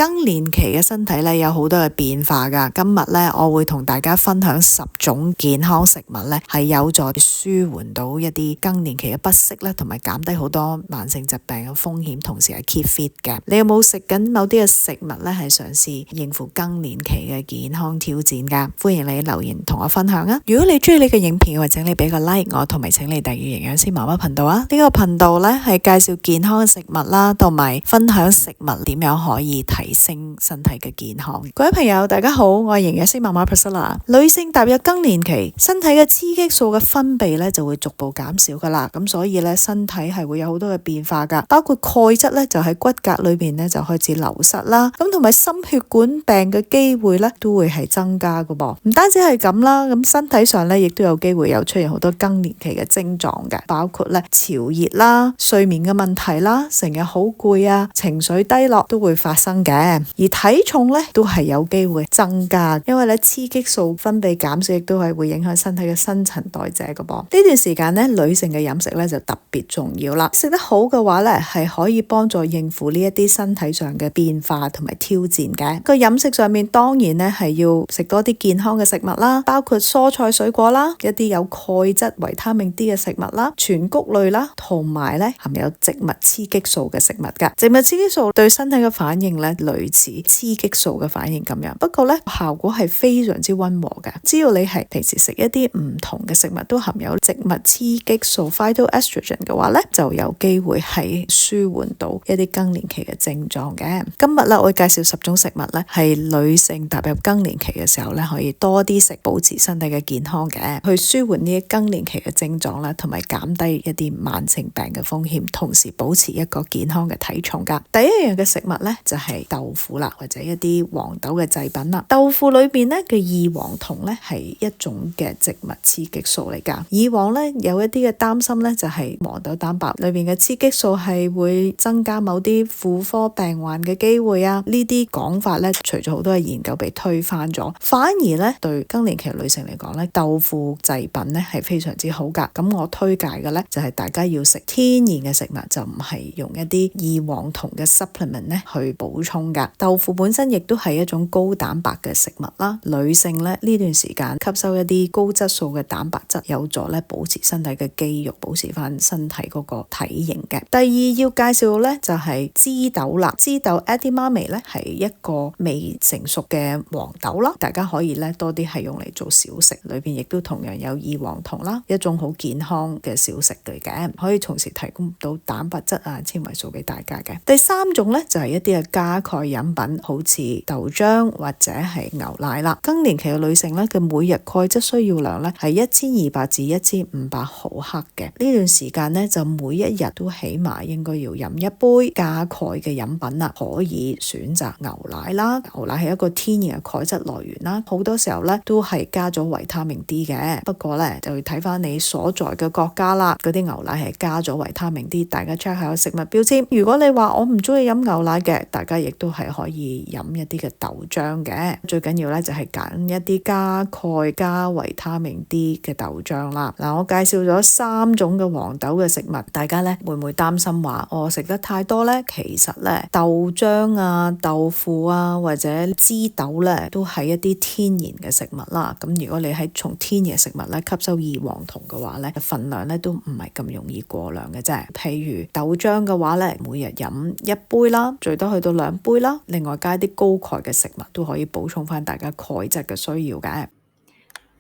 更年期嘅身體咧有好多嘅變化噶，今日咧我會同大家分享10種健康食物咧係有助舒緩到一啲更年期嘅不適咧，同埋減低好多慢性疾病嘅風險，同時係 keep fit 嘅。你有冇食緊某啲嘅食物咧係嘗試應付更年期嘅健康挑戰噶？歡迎你留言同我分享啊！如果你中意呢個影片，或者你俾個 like 我，同埋請你訂閱營養師媽媽頻道啊！呢個頻道咧係介紹健康嘅食物啦，同埋分享食物點樣可以提升身體嘅健康。各位朋友大家好，我係營養師媽媽 Priscilla。女性踏入更年期，身體嘅雌激素嘅分泌咧就會逐步減少噶啦，咁所以咧身體係會有好多嘅變化噶，包括鈣質咧就喺骨骼裏邊咧就開始流失啦，咁同埋心血管病嘅機會咧都會係增加噶噃。唔單止係咁啦，咁身體上咧亦都有機會有出現好多更年期嘅症狀嘅，包括咧潮熱啦、睡眠嘅問題啦、成日好攰啊、情緒低落都會發生嘅，而體重咧都係有機會增加，因為咧雌激素分泌減少亦都係會影響身體嘅新陳代謝噶噃。呢段時間咧女性嘅飲食咧就特別重要啦，食得好嘅話咧係可以幫助應付呢一啲身體上嘅變化同埋挑戰嘅。個飲食上面當然咧係要食多啲健康嘅食物啦，包括蔬菜水果啦，一啲有鈣質維他命 D 嘅食物啦，全穀類啦，同埋咧含有植物雌激素嘅食物噶。植物雌激素對身體嘅反應咧類似雌激素嘅反應咁樣，不過咧效果係非常之溫和嘅。只要你係平時食一啲唔同嘅食物都含有植物雌激素 phytoestrogen 嘅話咧，就有機會係舒緩到一啲更年期嘅症狀嘅。今日咧我會介紹10種食物咧係女性踏入更年期嘅時候咧可以多啲食，保持身體嘅健康嘅，去舒緩呢啲更年期嘅症狀啦，同埋減低一啲慢性病嘅風險，同時保持一個健康嘅體重噶。第一樣嘅食物咧就係豆腐啦，或者一啲黃豆嘅製品啦。豆腐裏邊咧嘅異黃酮咧係一種嘅植物雌激素嚟噶。以往咧有一啲嘅擔心咧就係黃豆蛋白裏邊嘅雌激素係會增加某啲婦科病患嘅機會啊，呢啲講法咧除咗好多嘅研究被推翻咗，反而咧對更年期女性嚟講咧豆腐製品咧係非常之好噶。咁我推介嘅咧就係大家要食天然嘅食物，就唔係用一啲異黃酮嘅 supplement 咧去補充噶。豆腐本身亦都係一種高蛋白嘅食物啦，女性咧呢段時間吸收一啲高質素嘅蛋白質，有助咧保持身體嘅肌肉，保持翻身體嗰個體型嘅。第二要介紹咧就係枝豆啦，枝豆 edamame 咧係一個未成熟嘅黃豆啦，大家可以咧多啲係用嚟做小食，裏邊亦都同樣有異黃酮啦，一種好健康嘅小食嚟嘅，可以同時提供到蛋白質啊、纖維素俾大家嘅。第三種咧就係一啲嘅加鈣飲品，好似豆漿或者係牛奶啦。更年期嘅女性咧嘅每日鈣質需要量咧係1200至1500毫克嘅。呢段時間咧就每一日都起碼應該要飲一杯加鈣嘅飲品啦，可以選擇牛奶啦。牛奶係一個天然嘅鈣質來源啦，好多時候咧都係加咗維他命 D 嘅，不過咧就要睇翻你所在嘅國家啦，嗰啲牛奶係加咗維他命 D， 大家 check 下個食物標籤。如果你話我唔中意飲牛奶嘅，大家亦都係可以飲一啲嘅豆漿嘅。最緊要咧就係揀一啲加鈣加維他命 D 嘅豆漿啦。嗱，我介紹咗3種嘅黃豆嘅食物，大家咧會唔會擔心話我食得太多咧？其實咧豆漿啊、豆腐啊或者枝豆咧都係一啲天然嘅食物啦。咁如果你喺從天然食物咧吸收異黃酮嘅話咧，份量咧都唔係咁容易過量嘅啫。譬如豆漿嘅話咧，每日飲1杯啦，最多去到2杯啦。另外加啲高鈣嘅食物都可以補充翻大家鈣質嘅需要嘅。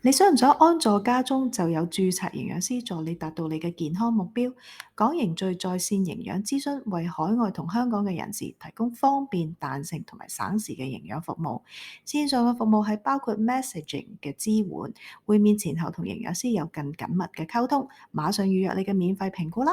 你想唔想安坐家中就有註冊營養師助你達到你嘅健康目標？港營最在線營養諮詢為海外同香港嘅人士提供方便、彈性同埋省時嘅營養服務。線上嘅服務係包括 messaging 嘅支援，會面前後同營養師有更緊密嘅溝通。馬上預約你嘅免費評估啦！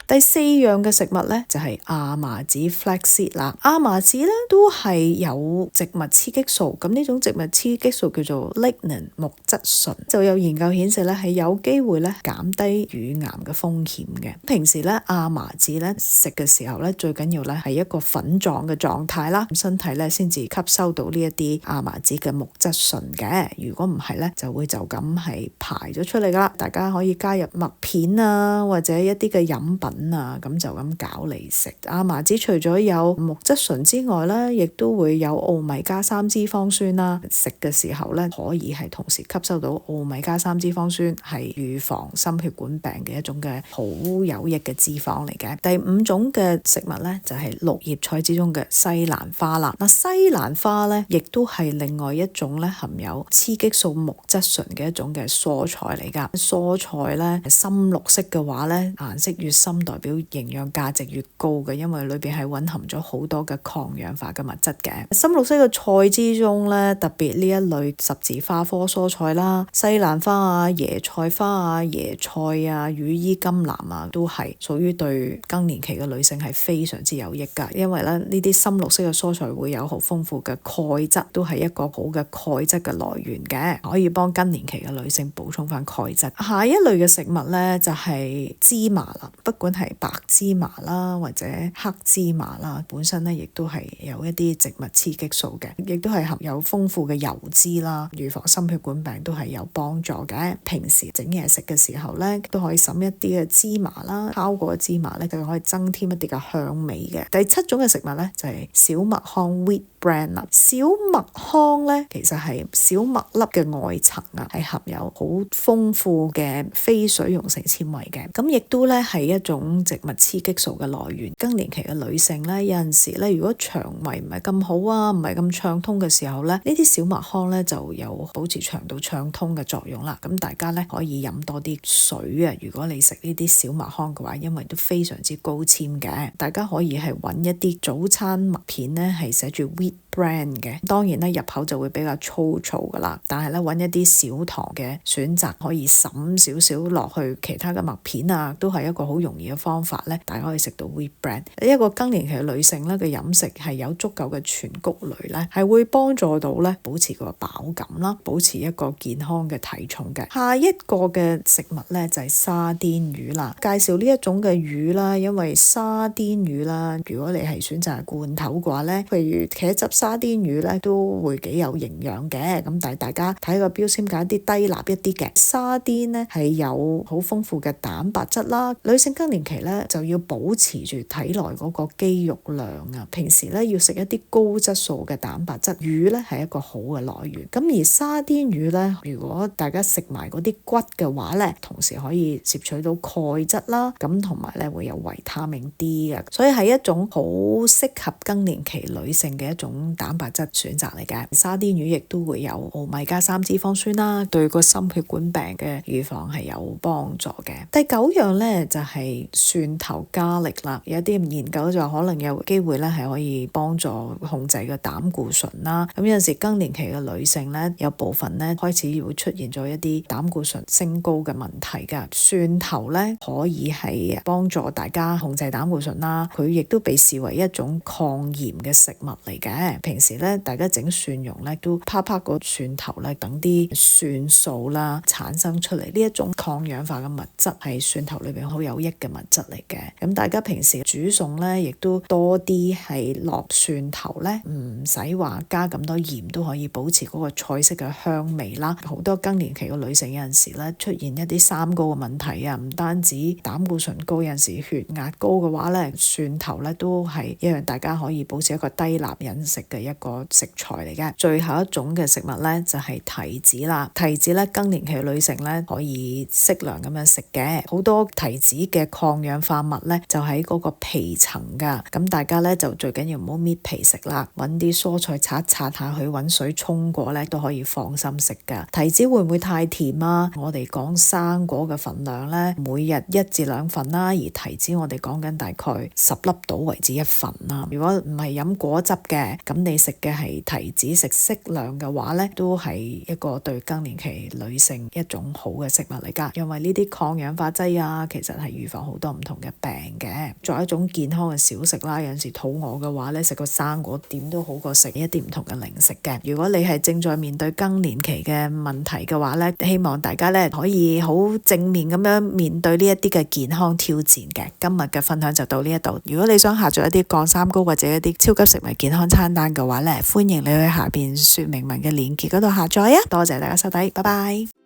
第4樣嘅食物咧就係亞麻籽 flaxseed 啦。亞麻籽咧都係有植物雌激素，咁呢種植物雌激素叫做 lignin 木質醇，就有研究顯示咧係有機會咧減低乳癌嘅風險嘅。平時咧亞麻籽咧食嘅時候咧最緊要咧係一個粉狀嘅狀態啦，身體咧先至吸收到呢一啲亞麻籽嘅木質醇嘅。如果唔係咧就會就咁係排咗出嚟噶啦。大家可以加入麥片啊或者一啲嘅飲品粉啊，咁就咁攪嚟食。麻子除咗有木質醇之外咧，亦都會有奧米加3脂肪酸啦。食嘅時候咧，可以係同時吸收到奧米加3脂肪酸，係預防心血管病嘅一種嘅好有益嘅脂肪嚟嘅。第5種嘅食物咧，就係綠葉菜之中嘅西蘭花啦。西蘭花咧，亦都係另外一種咧含有雌激素木質醇嘅一種嘅蔬菜嚟噶。蔬菜咧深綠色嘅話咧，顏色越深代表營養價值越高嘅，因為裏邊係蘊含咗好多嘅抗氧化嘅物質嘅。深綠色嘅菜之中咧，特別呢一類十字花科蔬菜啦，西蘭花啊、椰菜花啊、椰菜啊、羽衣甘藍啊，都係屬於對更年期嘅女性係非常之有益噶。因為咧呢啲深綠色嘅蔬菜會有好豐富嘅鈣質，都係一個好嘅鈣質嘅來源嘅，可以幫更年期嘅女性補充翻鈣質。下一類嘅食物咧就係芝麻啦，不管係白芝麻啦或者黑芝麻啦，本身咧亦都係有一啲植物雌激素嘅，亦都係含有豐富嘅油脂啦，預防心血管病都係有幫助嘅。平時整嘢食嘅時候咧，都可以滲一啲嘅芝麻啦，烤過嘅芝麻咧，就可以增添一啲嘅香味嘅。第7種嘅食物咧就係小麥糠 wheat bran 啦。小麥糠咧其實係小麥粒嘅外層啊，係含有好豐富嘅非水溶性纖維嘅，咁亦都咧係一種植物雌激素嘅來源。更年期嘅女性咧，有陣時咧，如果腸胃唔係咁好啊，唔係咁暢通嘅時候咧，呢啲小麥糠咧就有保持腸道暢通嘅作用啦。咁大家咧可以飲多啲水啊，如果你食呢啲小麥糠嘅話，因為都非常之高纖嘅。大家可以係揾一啲早餐麥片咧，係寫住 wheat brand 嘅，當然咧入口就會比較粗糙噶啦，但係咧揾一啲少糖嘅選擇，可以滲少少落去其他嘅麥片啊，都係一個好容易嘅方法咧，大家可以食到 wheat brand。一個更年期嘅女性咧嘅飲食係有足夠嘅全穀類咧，係會幫助到咧保持個飽感啦，保持一個健康嘅體重嘅。下一個嘅食物咧就係沙甸魚啦。介紹呢一種嘅魚啦，因為沙甸魚啦，如果你係選擇罐頭嘅話咧，譬如茄汁沙甸魚咧都會幾有營養嘅，咁但係大家睇個標籤揀啲低鈉一啲嘅沙甸咧，係有好豐富嘅蛋白質啦。女性更年期咧就要保持住體內嗰個肌肉量啊，平時咧要食一啲高質素嘅蛋白質，魚咧係一個好嘅來源。咁而沙甸魚咧，如果大家食埋嗰啲骨嘅話咧，同時可以攝取到鈣質啦，咁同埋咧會有維他命 D 嘅，所以係一種好適合更年期女性嘅一種蛋白質選擇嚟嘅。沙甸魚亦都會有奧米加3脂肪酸啦，對個心血管病嘅預防係有幫助嘅。第9樣咧就係蒜頭加力啦，有啲研究就可能有機會咧係可以幫助控制個膽固醇啦。咁有陣時更年期嘅女性咧，有部分咧開始會出現咗一啲膽固醇升高嘅問題㗎。蒜頭咧可以係幫助大家控制膽固醇啦，佢亦都被視為一種抗炎嘅食物嚟嘅。平時咧大家整蒜蓉咧都啪啪個蒜頭咧，等啲蒜素啦產生出嚟，呢一種抗氧化嘅物質係蒜頭裏邊好有益嘅物質嚟嘅。咁大家平時煮餸咧，亦都多啲係落蒜頭咧，唔使話加咁多鹽都可以保持嗰個菜式嘅香味啦。好多更年期嘅女性有陣時咧出現一啲三高嘅問題啊，唔單止膽固醇高，有陣時血壓高嘅話咧，蒜頭咧都係一樣大家可以保持一個低鈉飲食嘅一個食材嚟嘅。最後一種嘅食物咧就係提子啦。提子咧更年期嘅女性咧可以適量咁樣食嘅，好多提子嘅抗氧化物咧就喺嗰個皮層噶，咁大家咧就最緊要唔好搣皮食啦，揾啲蔬菜擦一擦下去，揾水沖過咧都可以放心食噶。提子會唔會太甜啊？我哋講生果嘅份量咧，每日1至2份啦，而提子我哋講緊大概10粒到為止1份啦。如果唔係飲果汁嘅，咁你食嘅係提子，食適量嘅話咧，都係一個對更年期女性一種好嘅食物嚟噶。因為呢啲抗氧化劑啊，其實係預防好多唔同嘅病嘅，作為一種健康嘅小食啦。有陣時肚餓嘅話咧，食個生果點都好過食一啲唔同嘅零食嘅。如果你係正在面對更年期嘅問題嘅話咧，希望大家咧可以好正面咁樣面對呢一啲嘅健康挑戰嘅。今日嘅分享就到呢一度。如果你想下載一啲降三高或者一啲超級食物健康餐單嘅話咧，歡迎你去下邊說明文嘅鏈接嗰度下載啊！多謝大家收睇，拜拜。